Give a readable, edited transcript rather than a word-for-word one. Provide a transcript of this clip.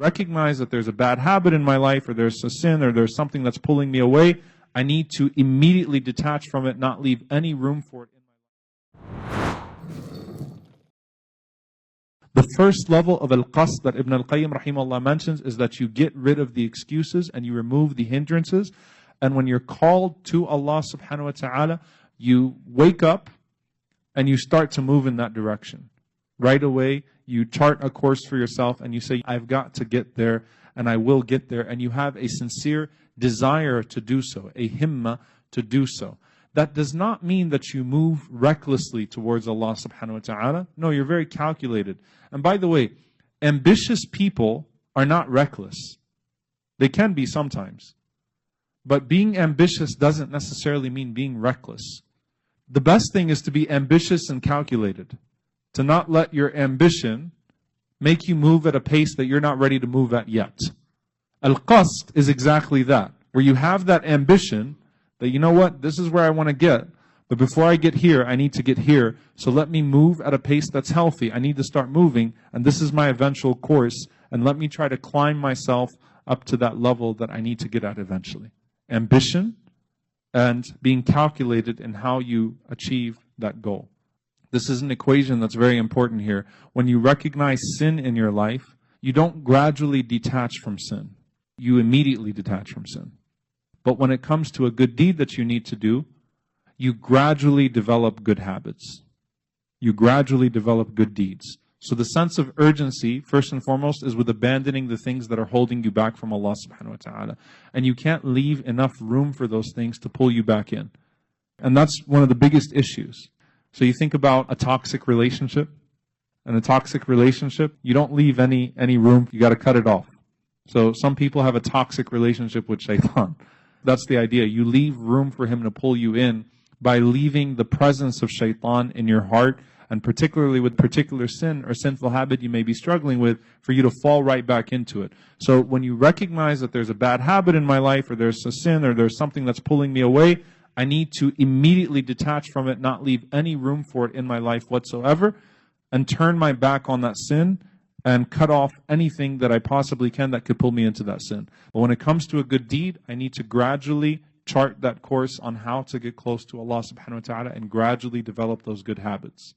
recognize that there's a bad habit in my life, or there's a sin, or there's something that's pulling me away, I need to immediately detach from it, not leave any room for it in my life. The first level of al-qasd that Ibn al-Qayyim rahimahullah mentions is that you get rid of the excuses and you remove the hindrances. And when you're called to Allah subhanahu wa ta'ala, you wake up and you start to move in that direction. Right away, you chart a course for yourself and you say, I've got to get there and I will get there. And you have a sincere desire to do so, a himmah to do so. That does not mean that you move recklessly towards Allah subhanahu wa ta'ala. No, you're very calculated. And by the way, ambitious people are not reckless. They can be sometimes. But being ambitious doesn't necessarily mean being reckless. The best thing is to be ambitious and calculated. To not let your ambition make you move at a pace that you're not ready to move at yet. Al-qasd is exactly that. Where you have that ambition that, you know what, this is where I want to get. But before I get here, I need to get here. So let me move at a pace that's healthy. I need to start moving. And this is my eventual course. And let me try to climb myself up to that level that I need to get at eventually. Ambition and being calculated in how you achieve that goal. This is an equation that's very important here. When you recognize sin in your life, you don't gradually detach from sin. You immediately detach from sin. But when it comes to a good deed that you need to do, you gradually develop good habits. You gradually develop good deeds. So the sense of urgency, first and foremost, is with abandoning the things that are holding you back from Allah subhanahu wa ta'ala. And you can't leave enough room for those things to pull you back in. And that's one of the biggest issues. So you think about a toxic relationship. In a toxic relationship, you don't leave any room. You got to cut it off. So some people have a toxic relationship with shaitan. That's the idea. You leave room for him to pull you in by leaving the presence of shaitan in your heart, and particularly with particular sin or sinful habit you may be struggling with, for you to fall right back into it. So when you recognize that there's a bad habit in my life, or there's a sin, or there's something that's pulling me away, I need to immediately detach from it, not leave any room for it in my life whatsoever, and turn my back on that sin and cut off anything that I possibly can that could pull me into that sin. But when it comes to a good deed, I need to gradually chart that course on how to get close to Allah subhanahu wa ta'ala and gradually develop those good habits.